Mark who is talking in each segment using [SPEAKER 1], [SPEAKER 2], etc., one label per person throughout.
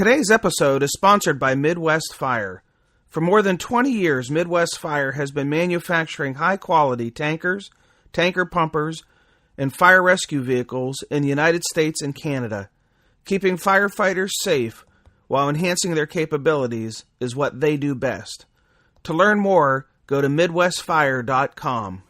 [SPEAKER 1] Today's episode is sponsored by Midwest Fire. For more than 20 years, Midwest Fire has been manufacturing high-quality tankers, tanker pumpers, and fire rescue vehicles in the United States and Canada. Keeping firefighters safe while enhancing their capabilities is what they do best. To learn more, go to MidwestFire.com.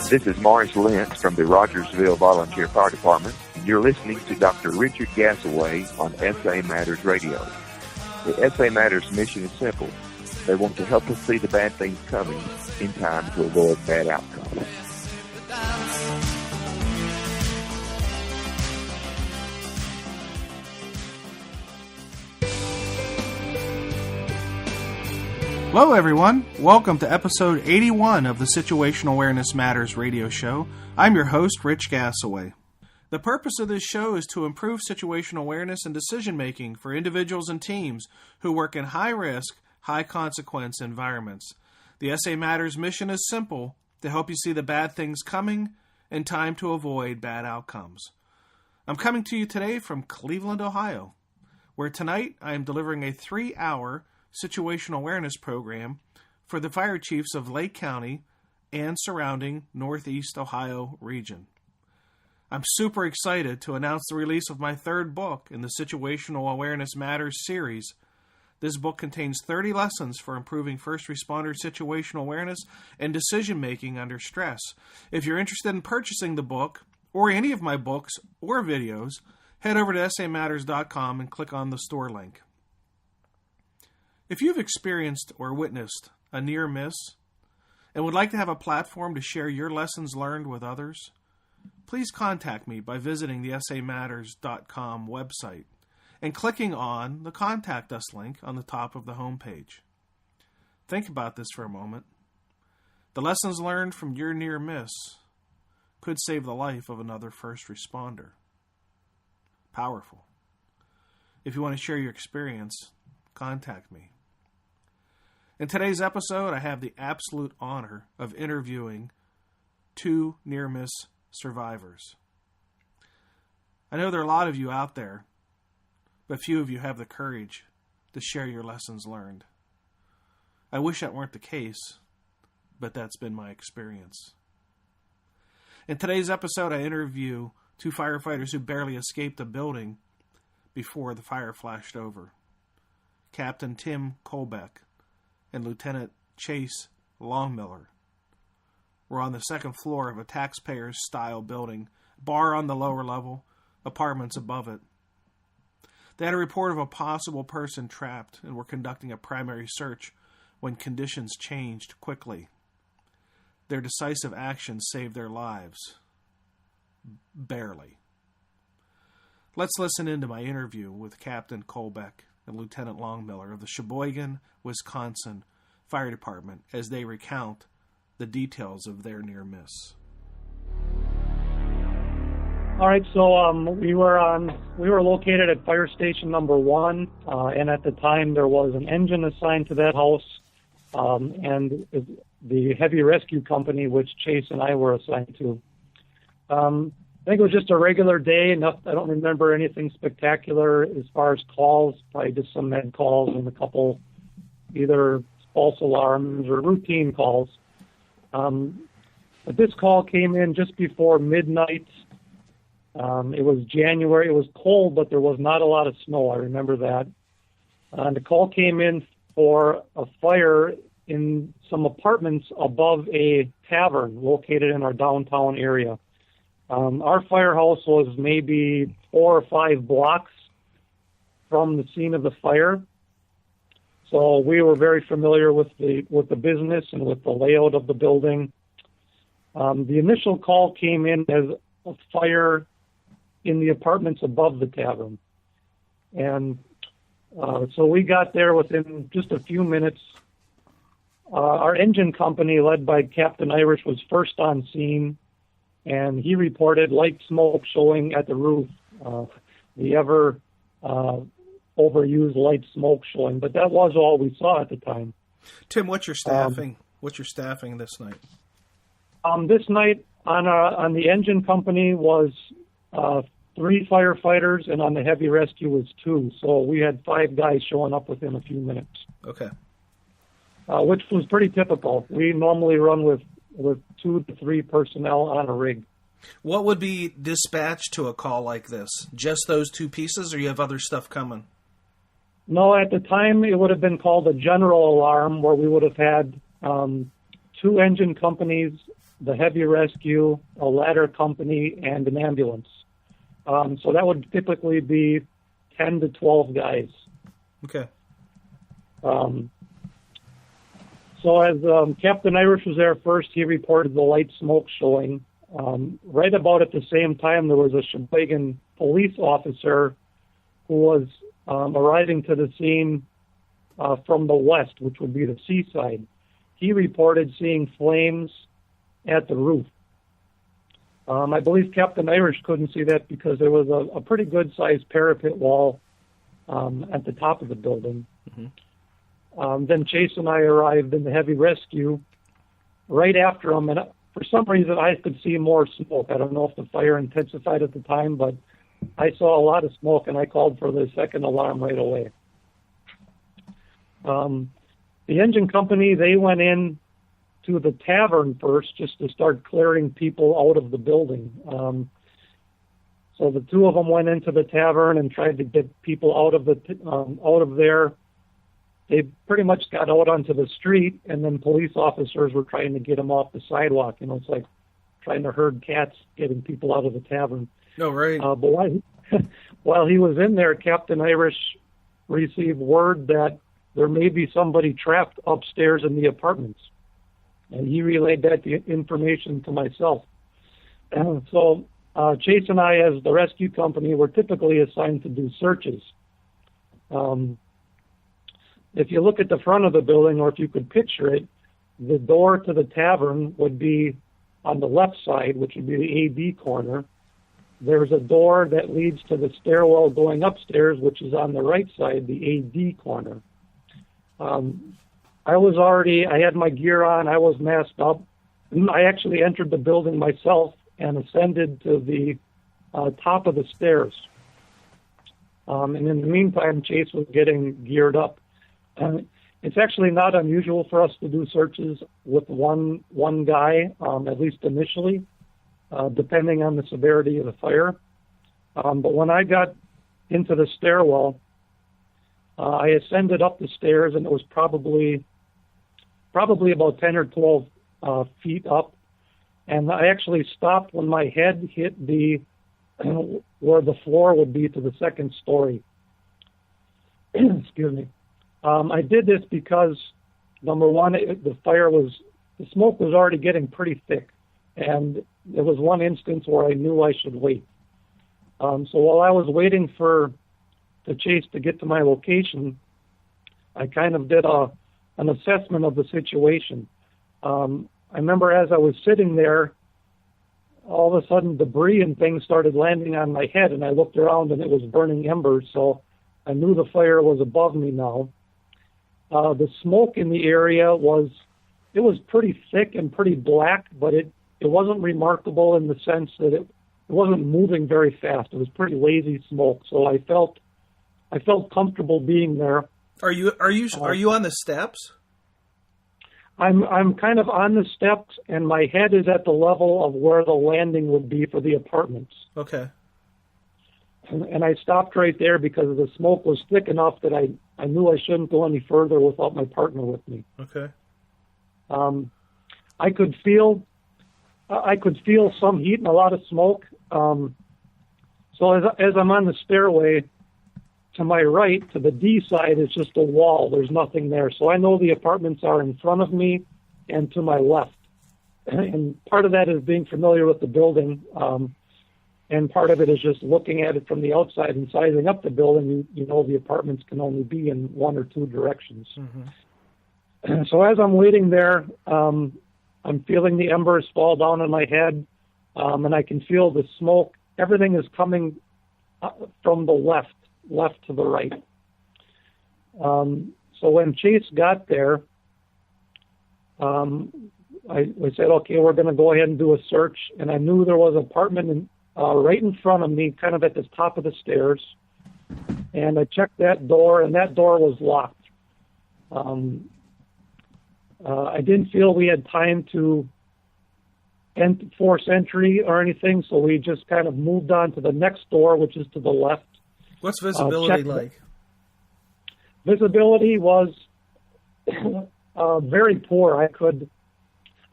[SPEAKER 2] This is Morris Lentz from the Rogersville Volunteer Fire Department, and you're listening to Dr. Richard Gassaway on SA Matters Radio. The SA Matters mission is simple. They want to help us see the bad things coming in time to avoid bad outcomes.
[SPEAKER 1] Hello everyone, welcome to episode 81 of the Situational Awareness Matters radio show. I'm your host, Rich Gassaway. The purpose of this show is to improve situational awareness and decision making for individuals and teams who work in high risk, high consequence environments. The SA Matters mission is simple, to help you see the bad things coming in time to avoid bad outcomes. I'm coming to you today from Cleveland, Ohio, where tonight I am delivering a 3-hour situational awareness program for the fire chiefs of Lake County and surrounding Northeast Ohio region. I'm super excited to announce the release of my third book in the Situational Awareness Matters series. This book contains 30 lessons for improving first responder situational awareness and decision making under stress. If you're interested in purchasing the book or any of my books or videos, head over to samatters.com and click on the store link. If you've experienced or witnessed a near miss and would like to have a platform to share your lessons learned with others, please contact me by visiting the samatters.com website and clicking on the Contact Us link on the top of the homepage. Think about this for a moment. The lessons learned from your near miss could save the life of another first responder. Powerful. If you want to share your experience, contact me. In today's episode, I have the absolute honor of interviewing 2 near-miss survivors. I know there are a lot of you out there, but few of you have the courage to share your lessons learned. I wish that weren't the case, but that's been my experience. In today's episode, I interview 2 firefighters who barely escaped a building before the fire flashed over. Captain Tim Kohlbeck and Lieutenant Chase Longmiller were on the second floor of a taxpayers-style building, bar on the lower level, apartments above it. They had a report of a possible person trapped and were conducting a primary search when conditions changed quickly. Their decisive actions saved their lives. Barely. Let's listen into my interview with Captain Kohlbeck and Lieutenant Longmiller of the Sheboygan, Wisconsin Fire Department as they recount the details of their near miss.
[SPEAKER 3] All right, so we were located at Fire Station number 1, and at the time there was an engine assigned to that house, and the heavy rescue company, which Chase and I were assigned to. I think it was just a regular day. I don't remember anything spectacular as far as calls, probably just some med calls and a couple either false alarms or routine calls. But this call came in just before midnight. It was January. It was cold, but there was not a lot of snow. I remember that. The call came in for a fire in some apartments above a tavern located in our downtown area. Our firehouse was maybe 4 or 5 blocks from the scene of the fire, so we were very familiar with the business and with the layout of the building. The initial call came in as a fire in the apartments above the tavern, and so we got there within just a few minutes. Our engine company, led by Captain Irish, was first on scene, and he reported light smoke showing at the roof, the ever overused light smoke showing. But that was all we saw at the time.
[SPEAKER 1] Tim, what's your staffing? What's your staffing this night?
[SPEAKER 3] This night, On the engine company was 3 firefighters, and on the heavy rescue was 2. So we had 5 guys showing up within a few minutes.
[SPEAKER 1] Okay.
[SPEAKER 3] Which was pretty typical. We normally run with 2 to 3 personnel on a rig.
[SPEAKER 1] What would be dispatched to a call like this? Just those 2 pieces, or you have other stuff coming?
[SPEAKER 3] No, at the time it would have been called a general alarm, where we would have had 2 engine companies, the heavy rescue, a ladder company, and an ambulance. So that would typically be 10 to 12 guys.
[SPEAKER 1] Okay.
[SPEAKER 3] So as Captain Irish was there first, he reported the light smoke showing. Right about at the same time, there was a Sheboygan police officer who was arriving to the scene from the west, which would be the seaside. He reported seeing flames at the roof. I believe Captain Irish couldn't see that because there was a pretty good-sized parapet wall at the top of the building.
[SPEAKER 1] Mm-hmm.
[SPEAKER 3] Then Chase and I arrived in the heavy rescue right after him, and for some reason I could see more smoke. I don't know if the fire intensified at the time, but I saw a lot of smoke, and I called for the second alarm right away. The engine company, they went in to the tavern first just to start clearing people out of the building. So the 2 of them went into the tavern and tried to get people out of there. They pretty much got out onto the street, and then police officers were trying to get them off the sidewalk. You know, it's like trying to herd cats, getting people out of the tavern.
[SPEAKER 1] Oh, right.
[SPEAKER 3] But while he was in there, Captain Irish received word that there may be somebody trapped upstairs in the apartments. And he relayed that information to myself. So Chase and I, as the rescue company, were typically assigned to do searches. If you look at the front of the building, or if you could picture it, the door to the tavern would be on the left side, which would be the AB corner. There's a door that leads to the stairwell going upstairs, which is on the right side, the AD corner. I had my gear on, I was masked up. I actually entered the building myself and ascended to the top of the stairs. And in the meantime, Chase was getting geared up. It's actually not unusual for us to do searches with one guy, at least initially, depending on the severity of the fire. But when I got into the stairwell, I ascended up the stairs, and it was probably about 10 or 12 feet up. And I actually stopped when my head hit where the floor would be to the second story. Excuse me. I did this because, number one, the smoke was already getting pretty thick, and there was one instance where I knew I should wait. So while I was waiting for the Chase to get to my location, I kind of did an assessment of the situation. I remember as I was sitting there, all of a sudden debris and things started landing on my head, and I looked around and it was burning embers, so I knew the fire was above me now. The smoke in the area was pretty thick and pretty black, but it wasn't remarkable in the sense that it wasn't moving very fast. It was pretty lazy smoke, so I felt comfortable being there.
[SPEAKER 1] Are you on the steps?
[SPEAKER 3] I'm kind of on the steps, and my head is at the level of where the landing would be for the apartments.
[SPEAKER 1] Okay.
[SPEAKER 3] And I stopped right there because the smoke was thick enough that I knew I shouldn't go any further without my partner with me.
[SPEAKER 1] Okay.
[SPEAKER 3] I could feel some heat and a lot of smoke. So as I'm on the stairway, to my right, to the D side, is just a wall. There's nothing there. So I know the apartments are in front of me and to my left. And part of that is being familiar with the building. And part of it is just looking at it from the outside and sizing up the building. You know the apartments can only be in one or two directions. Mm-hmm. So as I'm waiting there, I'm feeling the embers fall down on my head, and I can feel the smoke. Everything is coming from the left to the right. So when Chase got there, we said, okay, we're going to go ahead and do a search. And I knew there was an apartment right in front of me, kind of at the top of the stairs. And I checked that door, and that door was locked. I didn't feel we had time to force entry or anything, so we just kind of moved on to the next door, which is to the left.
[SPEAKER 1] What's visibility like?
[SPEAKER 3] Visibility was very poor.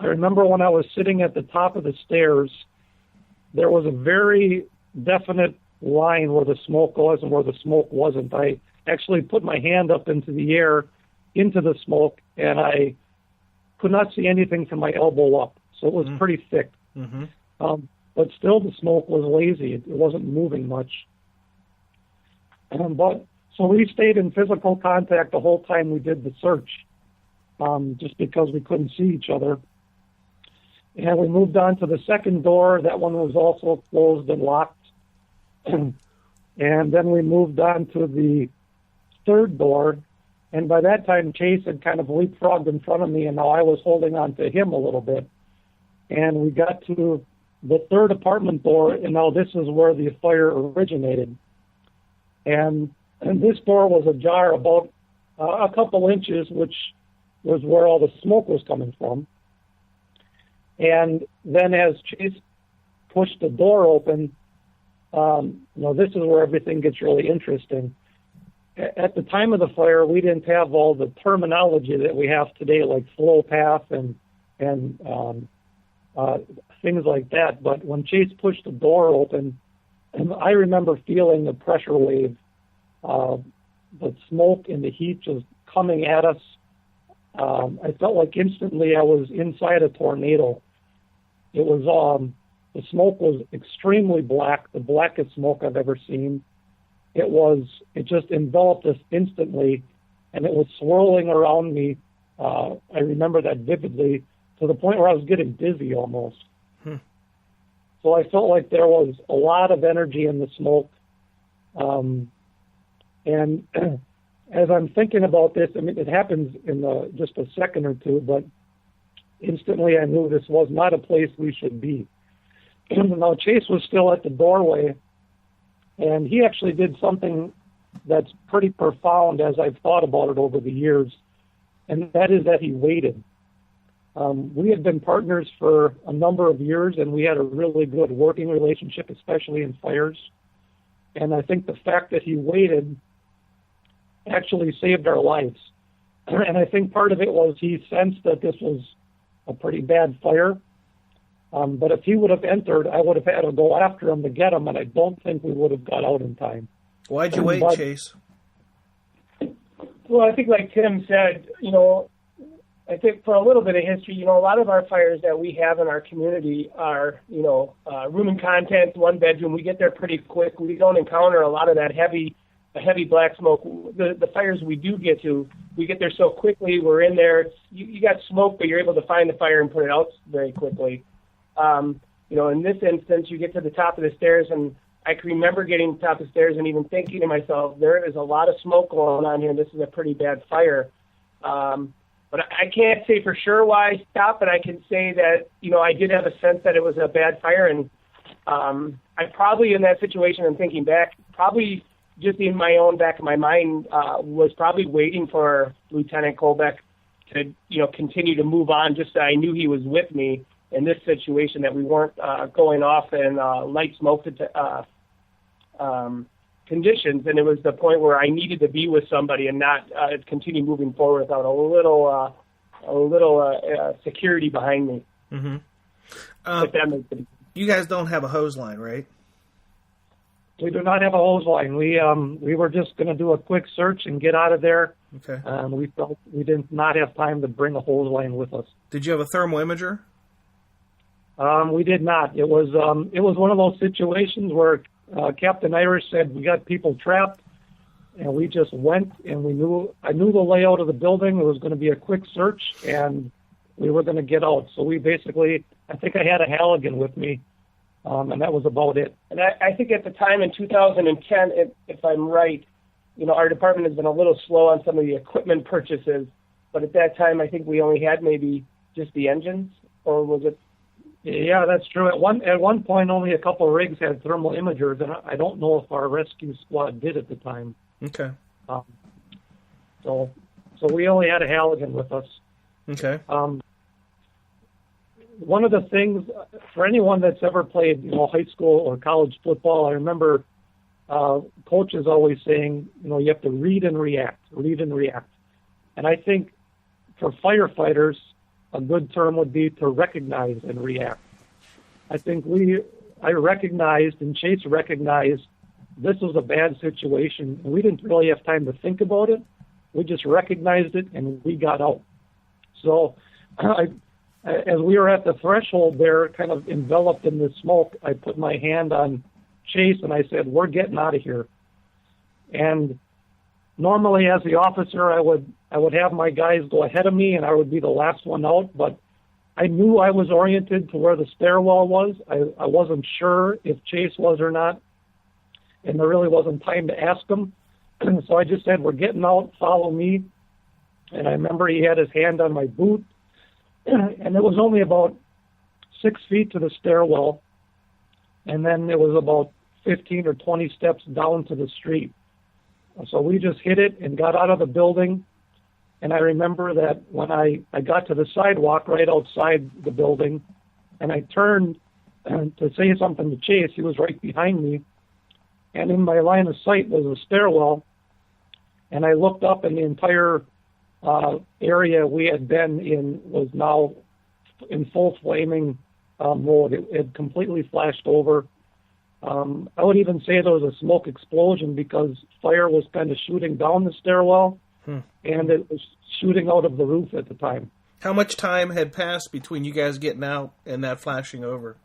[SPEAKER 3] I remember when I was sitting at the top of the stairs, there was a very definite line where the smoke was and where the smoke wasn't. I actually put my hand up into the air, into the smoke, and I could not see anything from my elbow up. So it was pretty thick. Mm-hmm. But still the smoke was lazy. It wasn't moving much. So we stayed in physical contact the whole time we did the search, just because we couldn't see each other. And we moved on to the second door. That one was also closed and locked. And then we moved on to the third door. And by that time, Chase had kind of leapfrogged in front of me, and now I was holding on to him a little bit. And we got to the third apartment door, and now this is where the fire originated. And this door was ajar about a couple inches, which was where all the smoke was coming from. And then as Chase pushed the door open, this is where everything gets really interesting. At the time of the fire, we didn't have all the terminology that we have today, like flow path and things like that. But when Chase pushed the door open, I remember feeling the pressure wave, the smoke and the heat just coming at us. I felt like instantly I was inside a tornado. It was the smoke was extremely black, the blackest smoke I've ever seen. It just enveloped us instantly, and it was swirling around me. I remember that vividly, to the point where I was getting dizzy almost. So I felt like there was a lot of energy in the smoke. And as I'm thinking about this, I mean, it happens in just a second or two, but instantly I knew this was not a place we should be. Now, Chase was still at the doorway, and he actually did something that's pretty profound as I've thought about it over the years, and that is that he waited. We had been partners for a number of years, and we had a really good working relationship, especially in fires. And I think the fact that he waited actually saved our lives. And I think part of it was he sensed that this was a pretty bad fire. But if he would have entered, I would have had to go after him to get him, and I don't think we would have got out in time.
[SPEAKER 1] Why'd you wait, Chase?
[SPEAKER 4] Well, I think like Tim said, I think for a little bit of history, a lot of our fires that we have in our community are, room and contents, one bedroom. We get there pretty quick. We don't encounter a lot of that heavy black smoke. The fires we do get to, we get there so quickly. We're in there. You got smoke, but you're able to find the fire and put it out very quickly. In this instance, you get to the top of the stairs, and I can remember getting to the top of the stairs and even thinking to myself, there is a lot of smoke going on here, and this is a pretty bad fire. But I can't say for sure why I stopped, but I can say that, I did have a sense that it was a bad fire, and I probably, in that situation, and thinking back, probably just in my own back of my mind, was probably waiting for Lieutenant Kohlbeck to, continue to move on, just so I knew he was with me in this situation, that we weren't going off in light smoke conditions, and it was the point where I needed to be with somebody and not continue moving forward without a little security behind me.
[SPEAKER 1] Mm-hmm.
[SPEAKER 4] If that makes sense.
[SPEAKER 1] You guys don't have a hose line, right?
[SPEAKER 3] We do not have a hose line. We were just going to do a quick search and get out of there.
[SPEAKER 1] Okay.
[SPEAKER 3] We felt we did not have time to bring a hose line with us.
[SPEAKER 1] Did you have a thermal imager?
[SPEAKER 3] We did not. It was one of those situations where Captain Irish said, we got people trapped, and we just went, and I knew the layout of the building. It was going to be a quick search, and we were going to get out. So we basically, I think I had a Halligan with me, and that was about it.
[SPEAKER 4] And I think at the time in 2010, if I'm right, our department has been a little slow on some of the equipment purchases, but at that time I think we only had maybe just the engines. or was it?
[SPEAKER 3] Yeah, that's true. At one point, only a couple of rigs had thermal imagers, and I don't know if our rescue squad did at the time.
[SPEAKER 1] Okay.
[SPEAKER 3] So we only had a Halligan with us.
[SPEAKER 1] Okay.
[SPEAKER 3] One of the things for anyone that's ever played, high school or college football, I remember coaches always saying, you have to read and react. And I think for firefighters, a good term would be to recognize and react. I think I recognized and Chase recognized this was a bad situation, and we didn't really have time to think about it. We just recognized it, and we got out. So as we were at the threshold there, kind of enveloped in the smoke, I put my hand on Chase, and I said, we're getting out of here. And normally as the officer, I would have my guys go ahead of me, and I would be the last one out, but I knew I was oriented to where the stairwell was. I wasn't sure if Chase was or not, and there really wasn't time to ask him. So I just said, we're getting out, follow me. And I remember he had his hand on my boot, and it was only about 6 feet to the stairwell, and then it was about 15 or 20 steps down to the street. So we just hit it and got out of the building. And I remember that when I got to the sidewalk right outside the building, and I turned to say something to Chase, he was right behind me. And in my line of sight was a stairwell. And I looked up, and the entire area we had been in was now in full flaming mode. It had completely flashed over. I would even say there was a smoke explosion because fire was kind of shooting down the stairwell, and it was shooting out of the roof at the time.
[SPEAKER 1] How much time had passed between you guys getting out and that flashing over?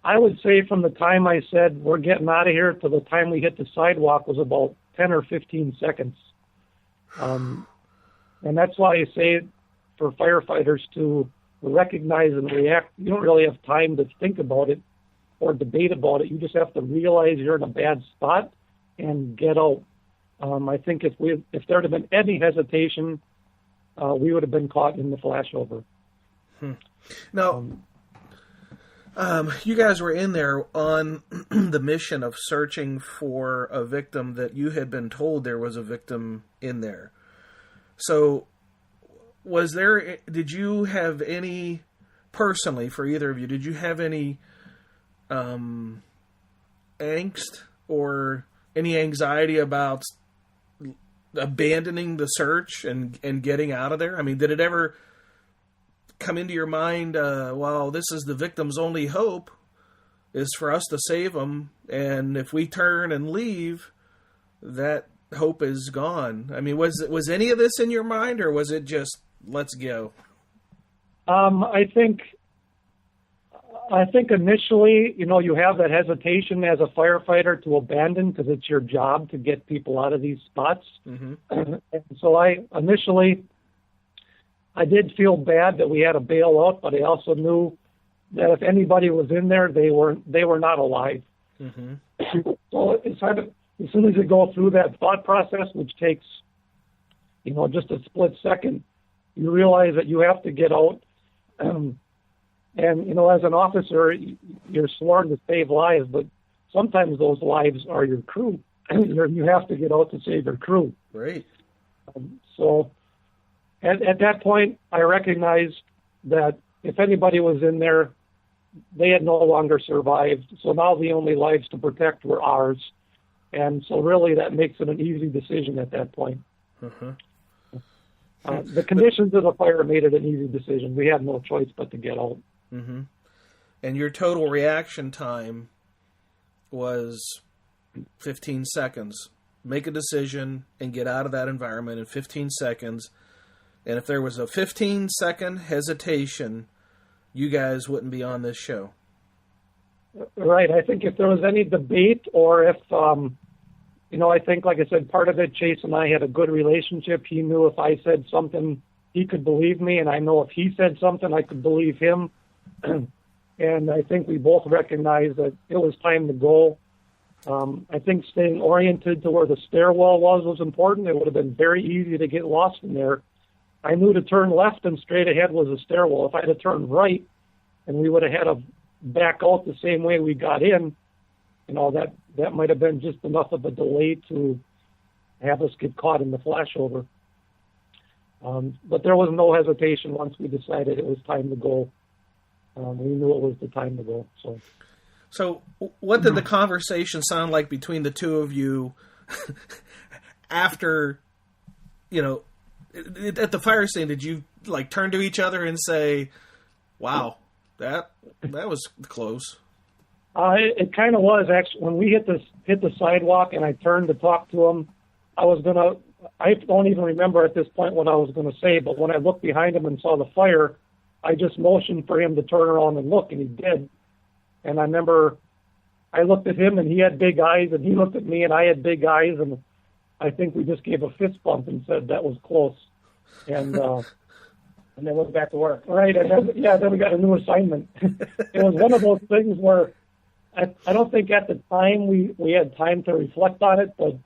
[SPEAKER 3] I would say from the time I said, we're getting out of here to the time we hit the sidewalk was about 10 or 15 seconds. And that's why I say for firefighters to recognize and react, you don't really have time to think about it or debate about it. You just have to realize you're in a bad spot and get out. I think if there had been any hesitation, we would have been caught in the flashover.
[SPEAKER 1] Now, you guys were in there on the mission of searching for a victim that you had been told there was a victim in there. So did you have any, personally for either of you, did you have any angst or any anxiety about abandoning the search and getting out of there? I mean, did it ever come into your mind, well, this is the victim's only hope is for us to save them, and if we turn and leave, that hope is gone? I mean, was any of this in your mind, or was it just, let's go?
[SPEAKER 3] I think initially, you have that hesitation as a firefighter to abandon because it's your job to get people out of these spots. Mm-hmm. And so I did feel bad that we had to bail out, but I also knew that if anybody was in there, they were not alive. Mm-hmm. So it's kind of, as soon as you go through that thought process, which takes, just a split second, you realize that you have to get out. And, as an officer, you're sworn to save lives, but sometimes those lives are your crew. You have to get out to save your crew.
[SPEAKER 1] Right.
[SPEAKER 3] So at that point, I recognized that if anybody was in there, they had no longer survived. So now the only lives to protect were ours. And so really that makes it an easy decision at that point. Uh-huh. The conditions of the fire made it an easy decision. We had no choice but to get out.
[SPEAKER 1] Mm-hmm. And your total reaction time was 15 seconds. Make a decision and get out of that environment in 15 seconds. And if there was a 15-second hesitation, you guys wouldn't be on this show.
[SPEAKER 3] Right. I think if there was any debate or if, I think, like I said, part of it, Chase and I had a good relationship. He knew if I said something, he could believe me. And I know if he said something, I could believe him. And I think we both recognized that it was time to go. I think staying oriented to where the stairwell was important. It would have been very easy to get lost in there. I knew to turn left and straight ahead was a stairwell. If I had turned right and we would have had to back out the same way we got in, that might have been just enough of a delay to have us get caught in the flashover. But there was no hesitation once we decided it was time to go. We knew it was the time to go.
[SPEAKER 1] So what did the conversation sound like between the two of you after, at the fire scene? Did you turn to each other and say, wow, that was close?
[SPEAKER 3] It kind of was, actually. When we hit the sidewalk and I turned to talk to him, I don't even remember at this point what I was going to say, but when I looked behind him and saw the fire, I just motioned for him to turn around and look, and he did. And I remember I looked at him, and he had big eyes, and he looked at me, and I had big eyes, and I think we just gave a fist bump and said that was close. And
[SPEAKER 4] and then went back to work.
[SPEAKER 3] Right, and then we got a new assignment. It was one of those things where I don't think at the time we had time to reflect on it, but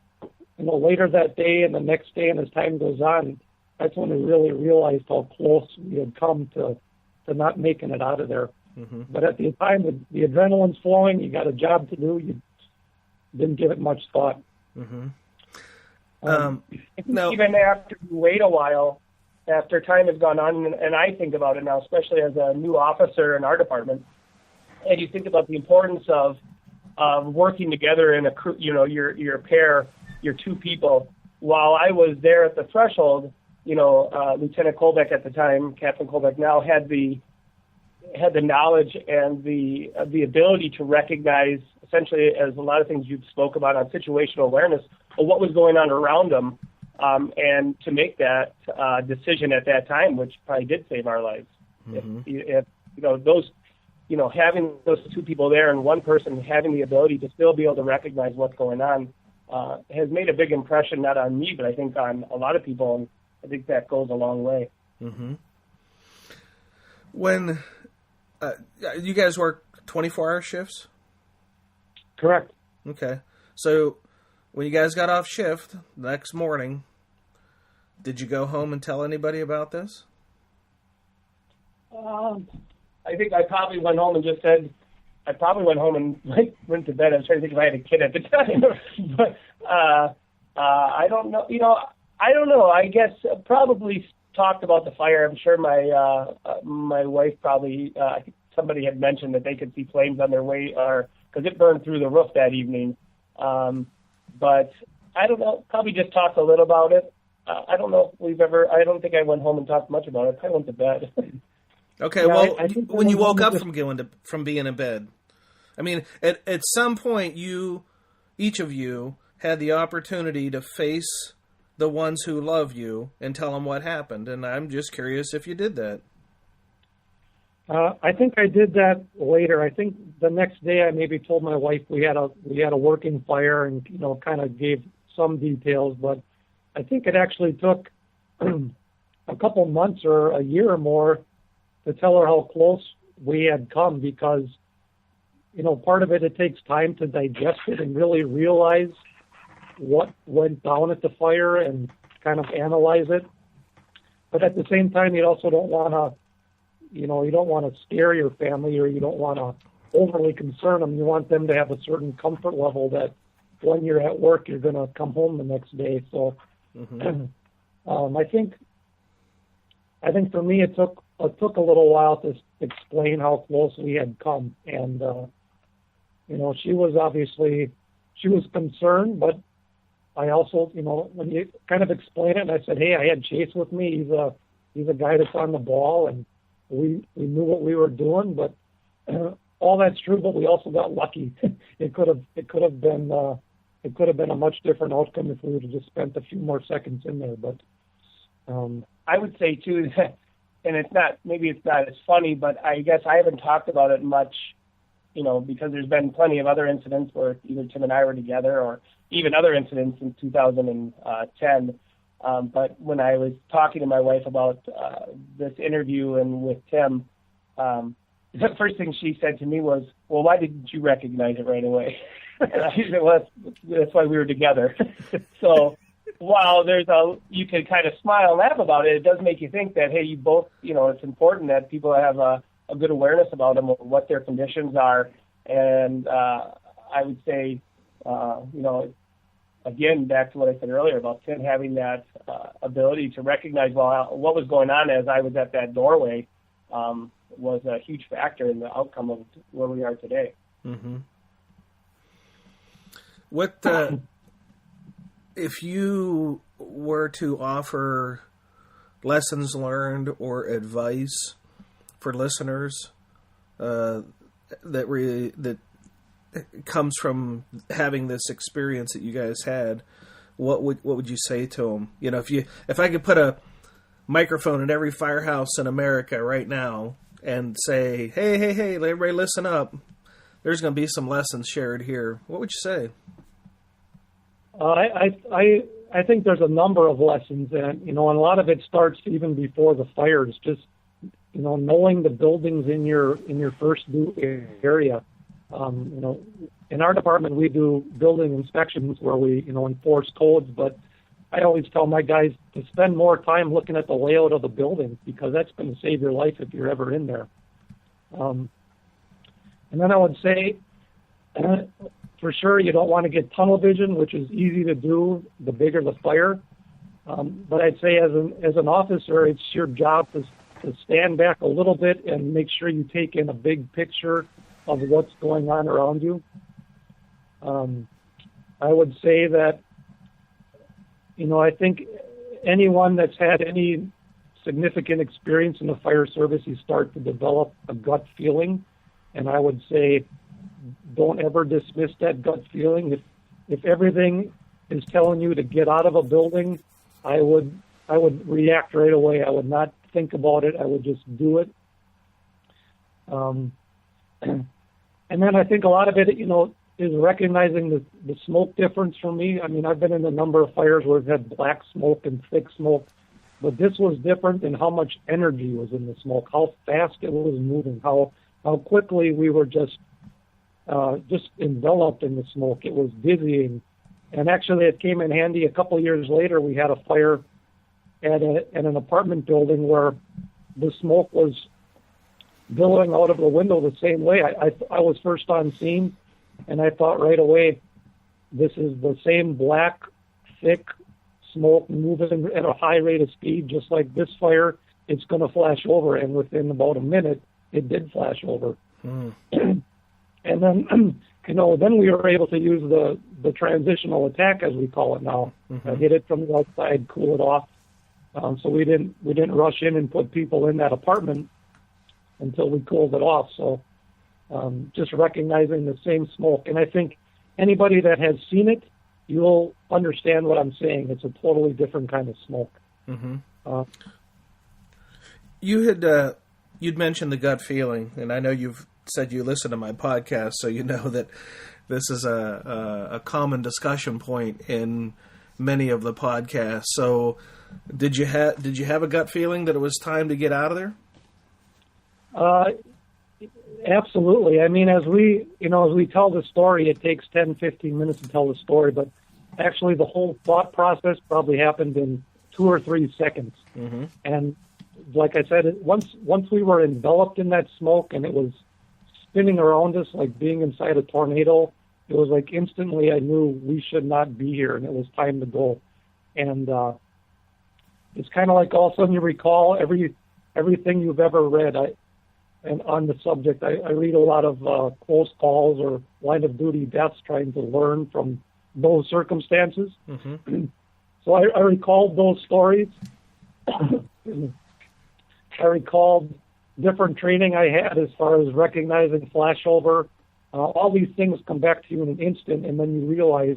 [SPEAKER 3] later that day and the next day and as time goes on, that's when we really realized how close we had come to not making it out of there. Mm-hmm. But at the time, the adrenaline's flowing, you got a job to do, you didn't give it much thought.
[SPEAKER 1] Mm-hmm.
[SPEAKER 4] Even after you wait a while, after time has gone on, and I think about it now, especially as a new officer in our department, and you think about the importance of working together in a crew, your pair, your two people. While I was there at the threshold, Lieutenant Kohlbeck at the time, Captain Kohlbeck now, had the knowledge and the ability to recognize, essentially, as a lot of things you spoke about on situational awareness, of what was going on around them, and to make that decision at that time, which probably did save our lives. Mm-hmm. If having those two people there and one person having the ability to still be able to recognize what's going on has made a big impression, not on me, but I think on a lot of people, and I think that goes a long way.
[SPEAKER 1] Mm-hmm. When you guys work 24-hour shifts?
[SPEAKER 3] Correct.
[SPEAKER 1] Okay. So when you guys got off shift the next morning, did you go home and tell anybody about this?
[SPEAKER 4] I think I probably went home and just said, went to bed. I was trying to think if I had a kid at the time. But I don't know. I don't know. I guess probably talked about the fire. I'm sure my wife probably, I think somebody had mentioned that they could see flames on their way, because it burned through the roof that evening. But I don't know. Probably just talked a little about it. I don't know if I don't think I went home and talked much about it. I went to bed.
[SPEAKER 1] Okay, well, when you woke up from being in bed, I mean, at some point, each of you had the opportunity to face the ones who love you and tell them what happened, and I'm just curious if you did that.
[SPEAKER 3] I think I did that later. I think the next day I maybe told my wife we had a working fire and kind of gave some details, but I think it actually took a couple months or a year or more to tell her how close we had come, because part of it takes time to digest it and really realize what went down at the fire and kind of analyze it. But at the same time, you also don't want to, you don't want to scare your family, or you don't want to overly concern them. You want them to have a certain comfort level that when you're at work, you're going to come home the next day. So mm-hmm. I think for me, it took a little while to explain how close we had come. And, she was concerned, but I also, when you kind of explain it, and I said, hey, I had Chase with me. He's a guy that's on the ball, and we knew what we were doing, but all that's true, but we also got lucky. It could have been a much different outcome if we would have just spent a few more seconds in there. But
[SPEAKER 4] I would say too that, and maybe it's not as funny, but I guess I haven't talked about it much, because there's been plenty of other incidents where either Tim and I were together, or even other incidents in 2010. But when I was talking to my wife about this interview and with Tim, the first thing she said to me was, well, why didn't you recognize it right away? And I said, well, that's why we were together. So while you can kind of smile and laugh about it, it does make you think that, hey, you both, it's important that people have a good awareness about them, what their conditions are. And I would say, again, back to what I said earlier about Tim having that ability to recognize what was going on as I was at that doorway was a huge factor in the outcome of where we are today.
[SPEAKER 1] Mm-hmm. What if you were to offer lessons learned or advice for listeners that comes from having this experience that you guys had? What would you say to them? If I could put a microphone in every firehouse in America right now and say, hey, everybody listen up, there's going to be some lessons shared here, what would you say?
[SPEAKER 3] I think there's a number of lessons, and and a lot of it starts even before the fires. Just knowing the buildings in your first area. In our department we do building inspections where we enforce codes, but I always tell my guys to spend more time looking at the layout of the building, because that's going to save your life if you're ever in there. And then I would say, for sure, you don't want to get tunnel vision, which is easy to do the bigger the fire. But I'd say as an officer, it's your job to stand back a little bit and make sure you take in a big picture of what's going on around you. I would say that, I think anyone that's had any significant experience in the fire service, you start to develop a gut feeling. And I would say, don't ever dismiss that gut feeling. If everything is telling you to get out of a building, I would react right away. I would not think about it. I would just do it. And then I think a lot of it, is recognizing the smoke difference for me. I mean, I've been in a number of fires where we've had black smoke and thick smoke, but this was different in how much energy was in the smoke, how fast it was moving, how quickly we were just enveloped in the smoke. It was dizzying. And actually it came in handy a couple of years later. We had a fire at an apartment building where the smoke was billowing out of the window the same way. I was first on scene, and I thought right away, this is the same black, thick smoke moving at a high rate of speed, just like this fire. It's going to flash over, and within about a minute, it did flash over. And then, then we were able to use the transitional attack, as we call it now. Hit it from the outside, cool it off. So we didn't rush in and put people in that apartment until we cooled it off. So just recognizing the same smoke. And I think anybody that has seen it, you'll understand what I'm saying. It's a totally different kind of smoke.
[SPEAKER 1] You'd mentioned the gut feeling, and I know you've said you listen to my podcast, so you know that this is a common discussion point in many of the podcasts. So did you have a gut feeling that it was time to get out of there?
[SPEAKER 3] Absolutely. I mean, as we tell the story, it takes 10, 15 minutes to tell the story, but actually the whole thought process probably happened in 2 or 3 seconds. And like I said, once we were enveloped in that smoke and it was spinning around us like being inside a tornado, it was like instantly I knew we should not be here and it was time to go. And it's kind of like all of a sudden you recall everything you've ever read. And on the subject, I read a lot of close calls or line of duty deaths, trying to learn from those circumstances. So I recalled those stories. I recalled different training I had as far as recognizing flashover. All these things come back to you in an instant, and then you realize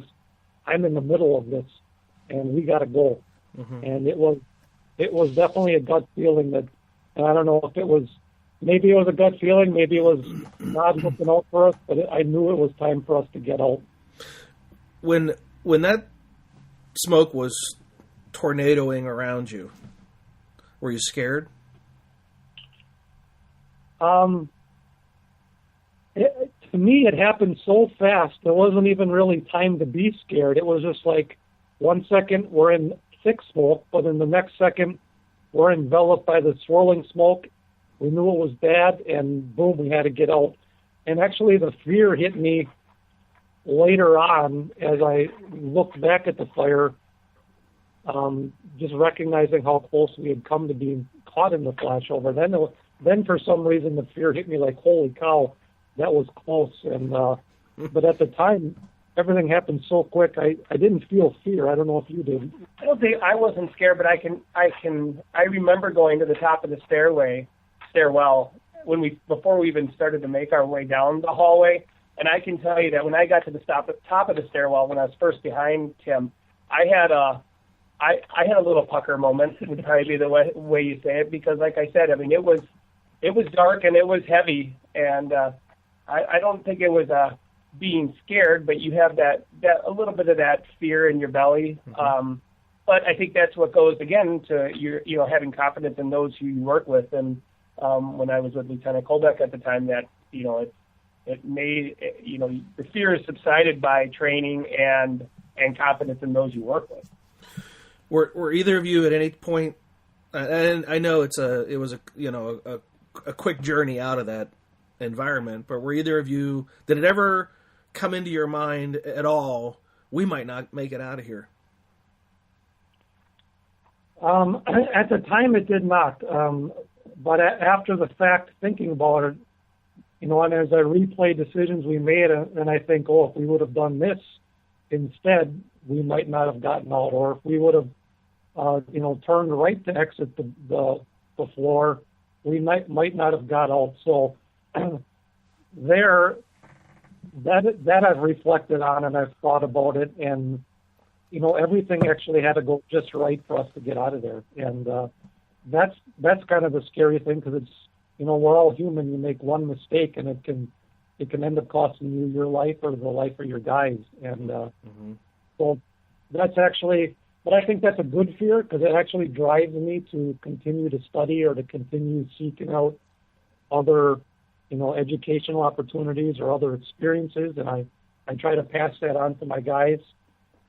[SPEAKER 3] I'm in the middle of this, and we got to go. And it was definitely a gut feeling that, and I don't know if it was. Maybe it was a gut feeling, maybe it was God looking out for us, but I knew it was time for us to get out.
[SPEAKER 1] When that smoke was tornadoing around you, were you scared?
[SPEAKER 3] To me, it happened so fast, there wasn't even really time to be scared. It was just like one second we're in thick smoke, but in the next second we're enveloped by the swirling smoke. We knew it was bad, and boom, we had to get out. And actually the fear hit me later on as I looked back at the fire, just recognizing how close we had come to being caught in the flashover. Then for some reason the fear hit me like, holy cow, that was close. And but at the time, everything happened so quick, I didn't feel fear. I don't know if you did.
[SPEAKER 4] I don't think I wasn't scared, but I remember going to the top of the stairwell before we even started to make our way down the hallway. And I can tell you that when I got to the top of the stairwell, when I was first behind Tim, I had a little pucker moment, would probably be the way you say it, because like I said, I mean, it was dark and it was heavy, and I don't think it was being scared, but you have that a little bit of that fear in your belly. Mm-hmm. But I think that's what goes again to your having confidence in those who you work with. And when I was with Lieutenant Kohlbeck at the time, that it made the fear is subsided by training and confidence in those you work with.
[SPEAKER 1] Were either of you at any point? And I know it was a quick journey out of that environment, but were either of you? Did it ever come into your mind at all? We might not make it out of here.
[SPEAKER 3] At the time, it did not. But after the fact, thinking about it, and as I replay decisions we made, and I think, if we would have done this instead, we might not have gotten out. Or if we would have, turned right to exit the floor, we might not have got out. So that I've reflected on, and I've thought about it, and everything actually had to go just right for us to get out of there. And that's kind of the scary thing, because it's we're all human. You make one mistake, and it can end up costing you your life or the life of your guys. And so that's actually, but I think that's a good fear, because it actually drives me to continue to study or to continue seeking out other educational opportunities or other experiences, and I try to pass that on to my guys.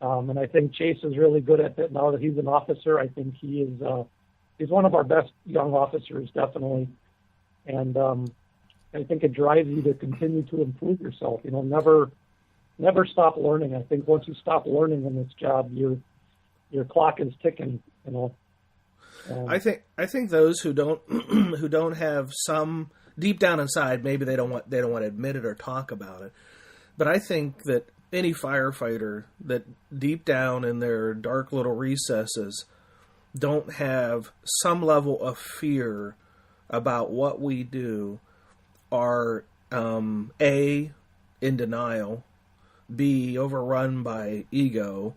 [SPEAKER 3] And I think Chase is really good at that now that he's an officer. I think he's one of our best young officers, definitely. And I think it drives you to continue to improve yourself. Never stop learning. I think once you stop learning in this job, your clock is ticking.
[SPEAKER 1] I think those who don't have some deep down inside, maybe they don't want to admit it or talk about it, but I think that any firefighter that deep down in their dark little recesses don't have some level of fear about what we do are A, in denial, B, overrun by ego,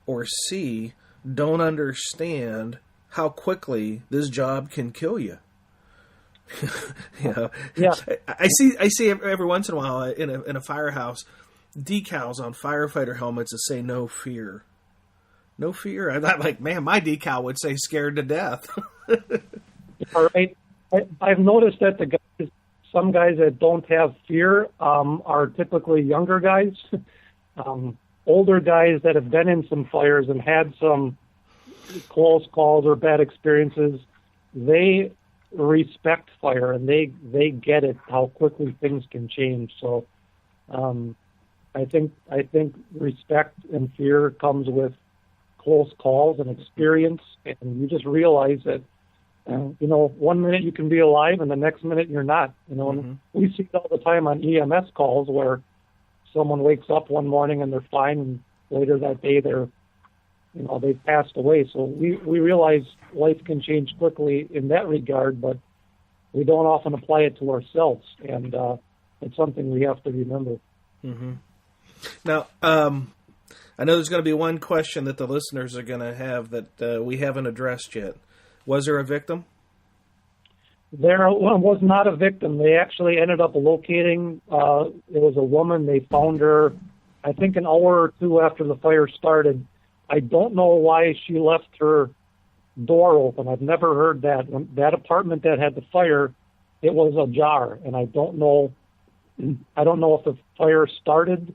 [SPEAKER 1] or C, don't understand how quickly this job can kill you. Yeah. I see every once in a while in a firehouse decals on firefighter helmets that say "No fear." No fear. I'm not like, man, my decal would say "Scared to death."
[SPEAKER 3] All right. I've noticed that some guys that don't have fear are typically younger guys, older guys that have been in some fires and had some close calls or bad experiences. They respect fire, and they get it, how quickly things can change. So I think respect and fear comes with close calls and experience, and you just realize that 1 minute you can be alive and the next minute you're not. We see it all the time on EMS calls where someone wakes up one morning and they're fine, and later that day they've passed away. So we realize life can change quickly in that regard, but we don't often apply it to ourselves, and it's something we have to remember.
[SPEAKER 1] Mm-hmm. Now, I know there's going to be one question that the listeners are going to have that we haven't addressed yet. Was there a victim?
[SPEAKER 3] There was not a victim. They actually ended up locating, it was a woman. They found her, I think, an hour or two after the fire started. I don't know why she left her door open. I've never heard that. When that apartment that had the fire, it was ajar, and I don't know if the fire started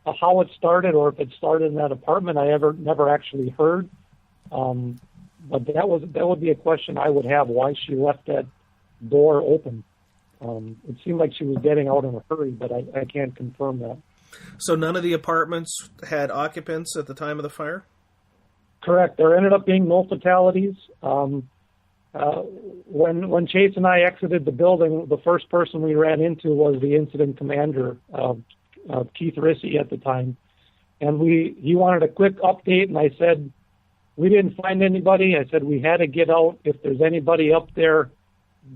[SPEAKER 3] how it started or if it started in that apartment, I never actually heard. But that would be a question I would have, why she left that door open. It seemed like she was getting out in a hurry, but I can't confirm that.
[SPEAKER 1] So none of the apartments had occupants at the time of the fire?
[SPEAKER 3] Correct. There ended up being no fatalities. When Chase and I exited the building, the first person we ran into was the incident commander, Keith Rissy at the time. And he wanted a quick update, and I said, we didn't find anybody. I said, we had to get out. If there's anybody up there,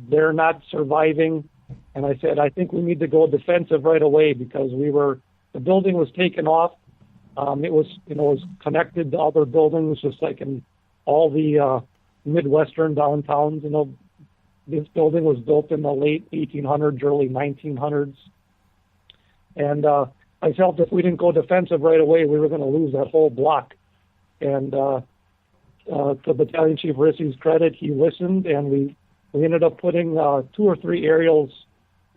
[SPEAKER 3] they're not surviving. And I said, I think we need to go defensive right away because the building was taken off. It was connected to other buildings, just like in all the Midwestern downtowns. This building was built in the late 1800s, early 1900s. And I felt if we didn't go defensive right away, we were going to lose that whole block. And to Battalion Chief Rissy's credit, he listened, and we ended up putting 2 or 3 aerials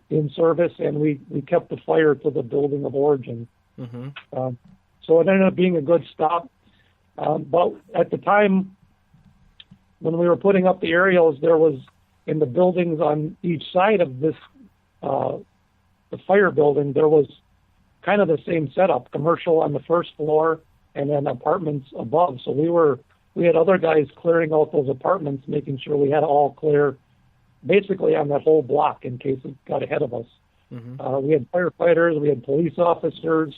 [SPEAKER 3] in service, and we kept the fire to the building of origin. Mm-hmm. So it ended up being a good stop. But at the time, when we were putting up the aerials, there was, in the buildings on each side of this, the fire building, there was kind of the same setup, commercial on the first floor and then apartments above. So we had other guys clearing out those apartments, making sure we had all clear basically on that whole block in case it got ahead of us. Mm-hmm. We had firefighters, we had police officers,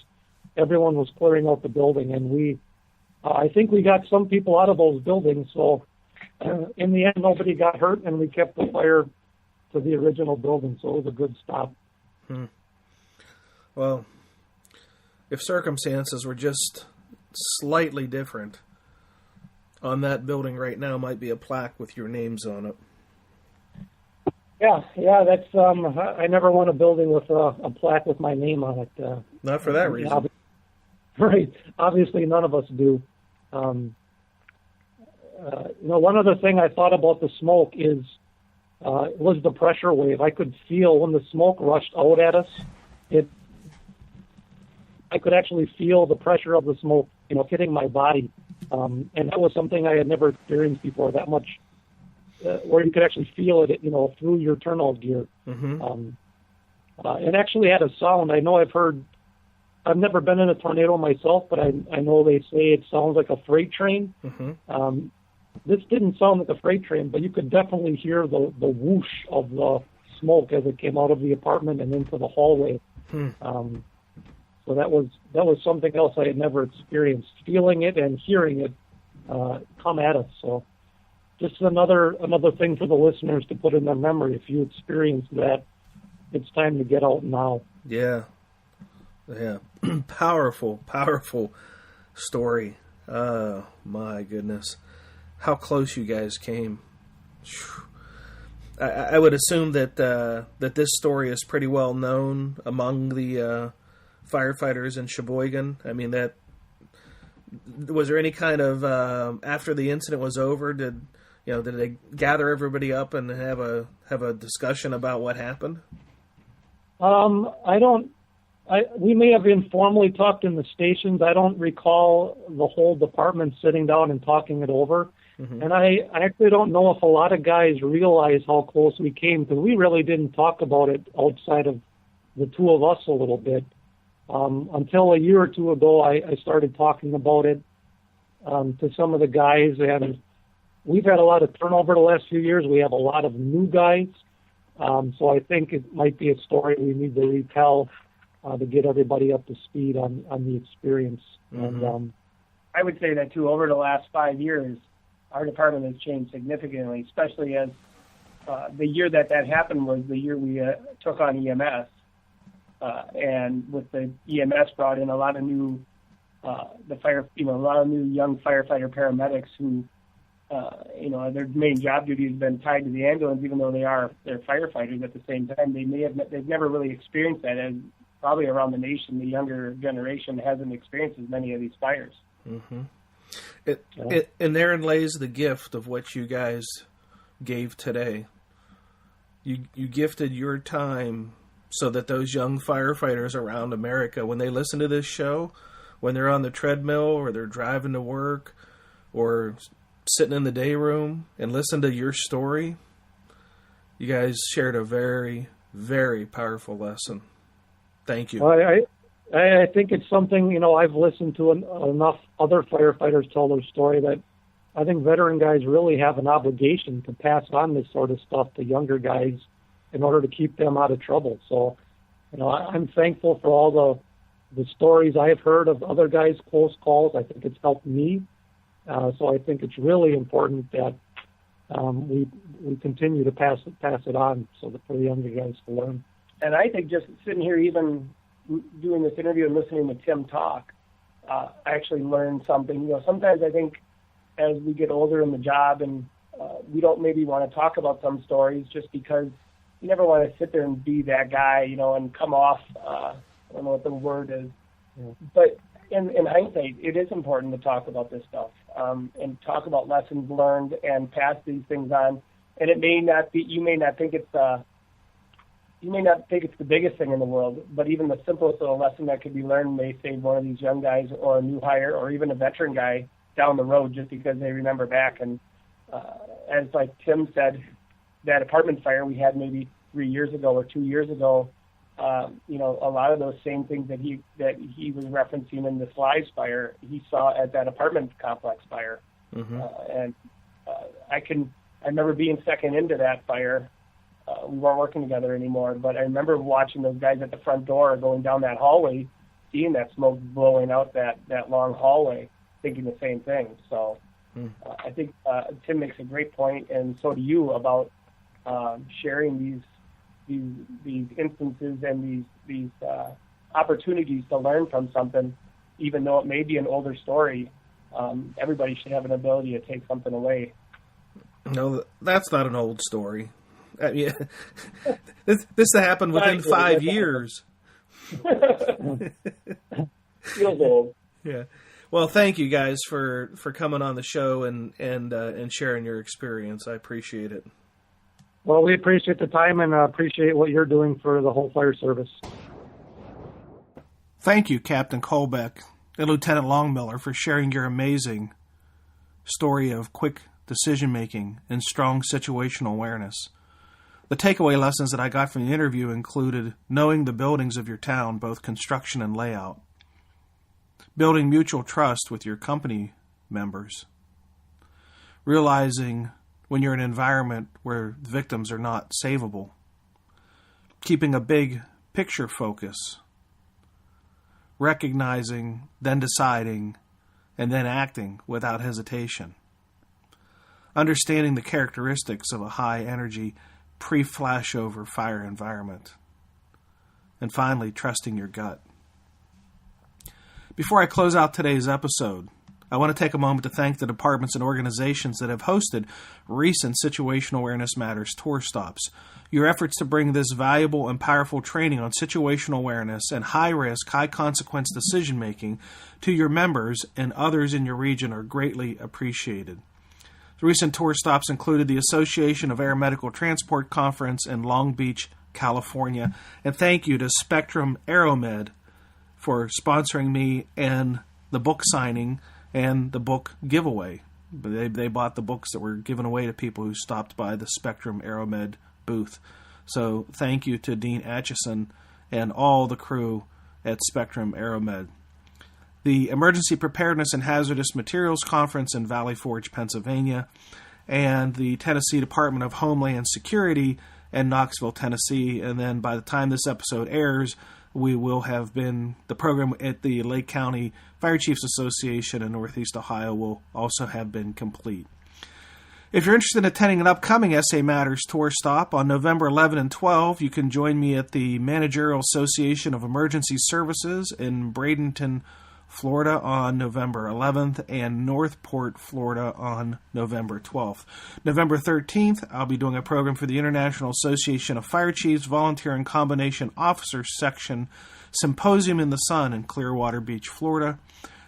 [SPEAKER 3] everyone was clearing out the building, and I think we got some people out of those buildings, so in the end nobody got hurt, and we kept the fire to the original building, so it was a good stop.
[SPEAKER 1] Well, if circumstances were just slightly different, on that building right now might be a plaque with your names on it.
[SPEAKER 3] Yeah, that's I never want a building with a plaque with my name on it.
[SPEAKER 1] Not for that reason.
[SPEAKER 3] Right. Obviously, none of us do. One other thing I thought about the smoke was the pressure wave. I could feel when the smoke rushed out at us. I could actually feel the pressure of the smoke, hitting my body, and that was something I had never experienced before. That much. Where you could actually feel it, through your turnout gear. Mm-hmm. It actually had a sound. I know I've never been in a tornado myself, but I know they say it sounds like a freight train. Mm-hmm. This didn't sound like a freight train, but you could definitely hear the whoosh of the smoke as it came out of the apartment and into the hallway. So that was something else I had never experienced, feeling it and hearing it come at us. So just another thing for the listeners to put in their memory. If you experience that, it's time to get out now. Yeah.
[SPEAKER 1] Powerful story. Oh, my goodness. How close you guys came. I would assume that this story is pretty well known among the firefighters in Sheboygan. I mean, was there any kind of, after the incident was over, did they gather everybody up and have a discussion about what happened? We may have informally talked in the stations. I don't recall the whole department sitting down and talking it over. Mm-hmm. And I actually don't know if a lot of guys realize how close we came, because we really didn't talk about it outside of the two of us a little bit. Until a year or two ago, I started talking about it to some of the guys, and we've had a lot of turnover the last few years. We have a lot of new guys, so I think it might be a story we need to retell to get everybody up to speed on the experience. Mm-hmm. And
[SPEAKER 4] I would say that, too, over the last 5 years, our department has changed significantly, especially as the year that happened was the year we took on EMS. And with the EMS brought in a lot of new, a lot of new young firefighter paramedics who, their main job duty has been tied to the ambulance, even though they're firefighters at the same time. They've never really experienced that, and probably around the nation, the younger generation hasn't experienced as many of these fires.
[SPEAKER 1] Mm-hmm. And therein lays the gift of what you guys gave today. You gifted your time so that those young firefighters around America, when they listen to this show, when they're on the treadmill or they're driving to work or sitting in the day room and listen to your story, you guys shared a very, very powerful lesson. Thank you.
[SPEAKER 3] I think it's something, I've listened to enough other firefighters tell their story that I think veteran guys really have an obligation to pass on this sort of stuff to younger guys in order to keep them out of trouble. So, I'm thankful for all the stories I've heard of other guys' close calls. I think it's helped me. So I think it's really important that we continue to pass it on so that for the younger guys to learn.
[SPEAKER 4] And I think just sitting here, even doing this interview and listening to Tim talk, I actually learned something. Sometimes I think as we get older in the job and we don't maybe want to talk about some stories just because you never want to sit there and be that guy, and come off, I don't know what the word is. Yeah. But in hindsight, it is important to talk about this stuff and talk about lessons learned and pass these things on. And it may not be, you may not think it's the biggest thing in the world, but even the simplest little lesson that could be learned may save one of these young guys or a new hire or even a veteran guy down the road just because they remember back. And as like Tim said, that apartment fire we had maybe 3 years ago or 2 years ago, a lot of those same things that he was referencing in this Lives fire, he saw at that apartment complex fire. Mm-hmm. I remember being second into that fire. We weren't working together anymore, but I remember watching those guys at the front door going down that hallway, seeing that smoke blowing out that long hallway, thinking the same thing. So I think Tim makes a great point, and so do you, about sharing these instances and these opportunities to learn from something, even though it may be an older story. Everybody should have an ability to take something away.
[SPEAKER 1] No, that's not an old story. This happened within 5 years.
[SPEAKER 4] Feels old.
[SPEAKER 1] Yeah. Well, thank you guys for coming on the show and sharing your experience. I appreciate it.
[SPEAKER 3] Well, we appreciate the time and appreciate what you're doing for the whole fire service.
[SPEAKER 1] Thank you, Captain Kohlbeck and Lieutenant Longmiller, for sharing your amazing story of quick decision-making and strong situational awareness. The takeaway lessons that I got from the interview included knowing the buildings of your town, both construction and layout, building mutual trust with your company members, realizing when you're in an environment where victims are not savable, keeping a big picture focus, recognizing, then deciding, and then acting without hesitation, understanding the characteristics of a high-energy pre-flashover fire environment, and finally, trusting your gut. Before I close out today's episode, I want to take a moment to thank the departments and organizations that have hosted recent Situational Awareness Matters tour stops. Your efforts to bring this valuable and powerful training on situational awareness and high-risk, high-consequence decision-making to your members and others in your region are greatly appreciated. The recent tour stops included the Association of Air Medical Transport Conference in Long Beach, California, and thank you to Spectrum Aeromed for sponsoring me and the book signing and the book giveaway. They bought the books that were given away to people who stopped by the Spectrum Aeromed booth. So thank you to Dean Atchison and all the crew at Spectrum Aeromed. The Emergency Preparedness and Hazardous Materials Conference in Valley Forge, Pennsylvania, and the Tennessee Department of Homeland Security in Knoxville, Tennessee. And then by the time this episode airs, we will have been, the program at the Lake County Fire Chiefs Association in Northeast Ohio will also have been complete. If you're interested in attending an upcoming SA Matters tour stop on November 11 and 12, you can join me at the Managerial Association of Emergency Services in Bradenton, Florida on November 11th and Northport, Florida on November 12th. November 13th, I'll be doing a program for the International Association of Fire Chiefs Volunteer and Combination Officers Section Symposium in the Sun in Clearwater Beach, Florida.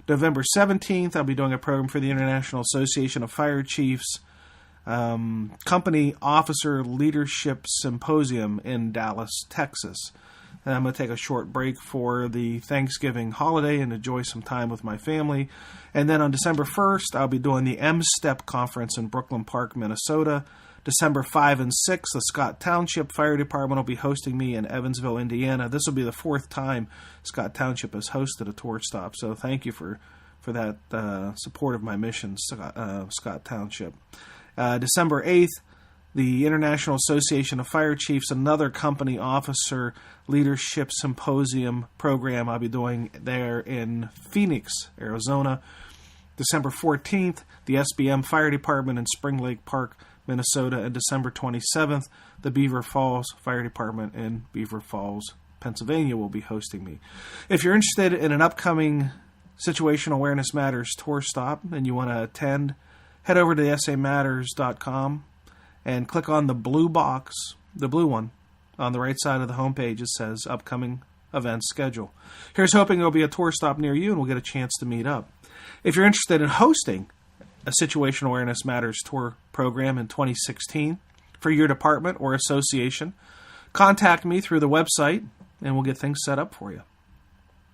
[SPEAKER 1] November 17th, I'll be doing a program for the International Association of Fire Chiefs Company Officer Leadership Symposium in Dallas, Texas. And I'm going to take a short break for the Thanksgiving holiday and enjoy some time with my family. And then on December 1st, I'll be doing the M-STEP conference in Brooklyn Park, Minnesota. December 5 and 6, the Scott Township Fire Department will be hosting me in Evansville, Indiana. This will be the fourth time Scott Township has hosted a tour stop. So thank you for that support of my mission, Scott Township. December 8th, the International Association of Fire Chiefs, another company officer leadership symposium program I'll be doing there in Phoenix, Arizona. December 14th, the SBM Fire Department in Spring Lake Park, Minnesota. And December 27th, the Beaver Falls Fire Department in Beaver Falls, Pennsylvania will be hosting me. If you're interested in an upcoming Situational Awareness Matters tour stop and you want to attend, head over to samatters.com and click on the blue box, the blue one, on the right side of the homepage. It says Upcoming Events Schedule. Here's hoping there'll be a tour stop near you and we'll get a chance to meet up. If you're interested in hosting a Situational Awareness Matters tour program in 2016 for your department or association, contact me through the website and we'll get things set up for you.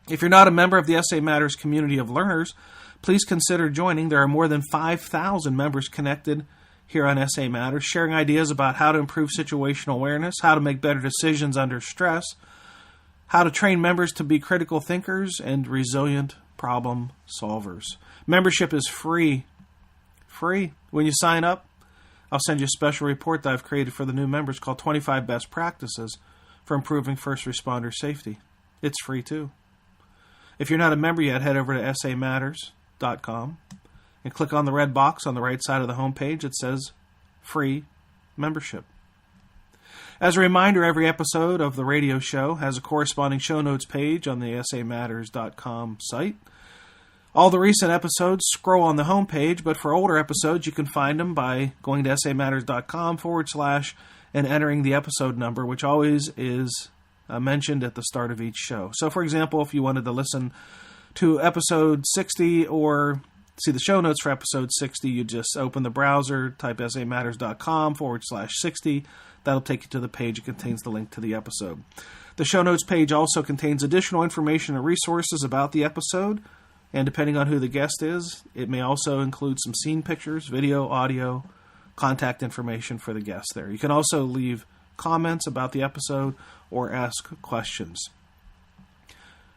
[SPEAKER 1] If you're not a member of the SA Matters community of learners, please consider joining. There are more than 5,000 members connected here on SA Matters, sharing ideas about how to improve situational awareness, how to make better decisions under stress, how to train members to be critical thinkers and resilient problem solvers. Membership is free. Free. When you sign up, I'll send you a special report that I've created for the new members called 25 Best Practices for Improving First Responder Safety. It's free too. If you're not a member yet, head over to samatters.com and click on the red box on the right side of the homepage. It says Free Membership. As a reminder, every episode of the radio show has a corresponding show notes page on the samatters.com site. All the recent episodes scroll on the homepage, but for older episodes, you can find them by going to samatters.com / and entering the episode number, which always is mentioned at the start of each show. So, for example, if you wanted to listen to episode 60 or see the show notes for episode 60, you just open the browser, type samatters.com / 60. That'll take you to the page. It contains the link to the episode. The show notes page also contains additional information and resources about the episode, and depending on who the guest is, it may also include some scene pictures, video, audio, contact information for the guest there. You can also leave comments about the episode or ask questions.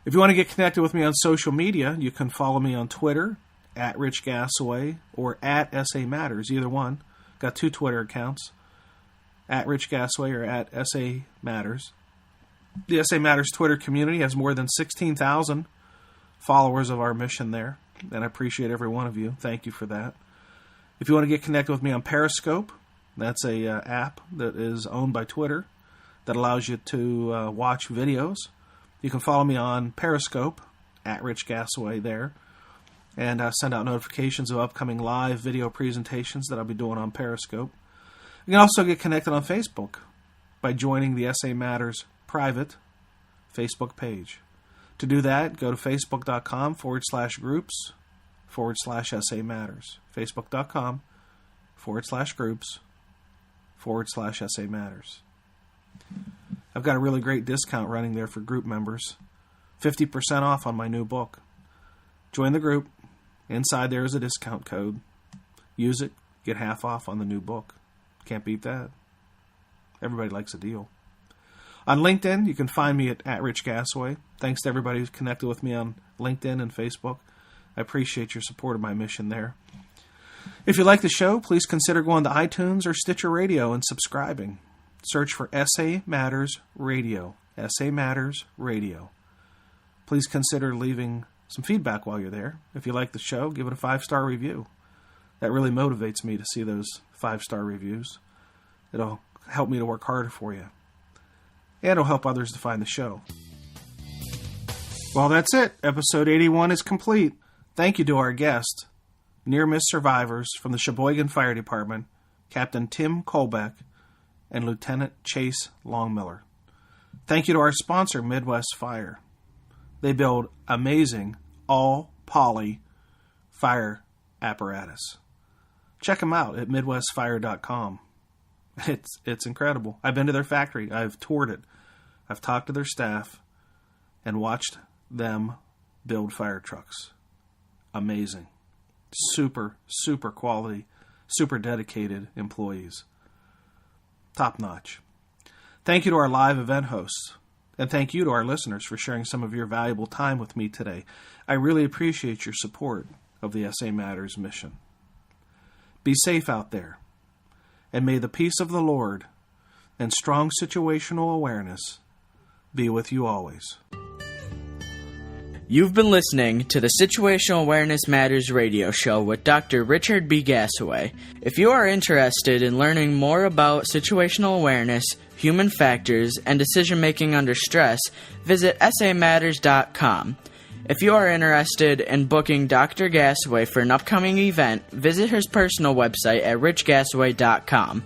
[SPEAKER 1] If you want to get connected with me on social media, you can follow me on Twitter, @RichGasaway, or @SAMatters, either one. Got 2 Twitter accounts, @RichGasaway or @SAMatters. The SA Matters Twitter community has more than 16,000 followers of our mission there, and I appreciate every one of you. Thank you for that. If you want to get connected with me on Periscope, that's a app that is owned by Twitter that allows you to watch videos. You can follow me on Periscope, @RichGasaway there, and send out notifications of upcoming live video presentations that I'll be doing on Periscope. You can also get connected on Facebook by joining the SA Matters private Facebook page. To do that, go to facebook.com /groups /SA Matters. Facebook.com /groups /SA Matters. I've got a really great discount running there for group members. 50% off on my new book. Join the group. Inside there is a discount code. Use it. Get half off on the new book. Can't beat that. Everybody likes a deal. On LinkedIn, you can find me at Rich Gasaway. Thanks to everybody who's connected with me on LinkedIn and Facebook. I appreciate your support of my mission there. If you like the show, please consider going to iTunes or Stitcher Radio and subscribing. Search for SA Matters Radio. SA Matters Radio. Please consider leaving some feedback while you're there. If you like the show, give it a 5-star review. That really motivates me to see those 5-star reviews. It'll help me to work harder for you. And it'll help others to find the show. Well, that's it. Episode 81 is complete. Thank you to our guest, near-miss survivors from the Sheboygan Fire Department, Captain Tim Kohlbeck and Lieutenant Chase Longmiller. Thank you to our sponsor, Midwest Fire. They build amazing, all-poly fire apparatus. Check them out at midwestfire.com. It's incredible. I've been to their factory. I've toured it. I've talked to their staff and watched them build fire trucks. Amazing. Super, super quality, super dedicated employees. Top notch. Thank you to our live event hosts, and thank you to our listeners for sharing some of your valuable time with me today. I really appreciate your support of the SA Matters mission. Be safe out there, and may the peace of the Lord and strong situational awareness be with you always.
[SPEAKER 5] You've been listening to the Situational Awareness Matters radio show with Dr. Richard B. Gassaway. If you are interested in learning more about situational awareness, human factors, and decision-making under stress, visit samatters.com. If you are interested in booking Dr. Gassaway for an upcoming event, visit his personal website at richgassaway.com.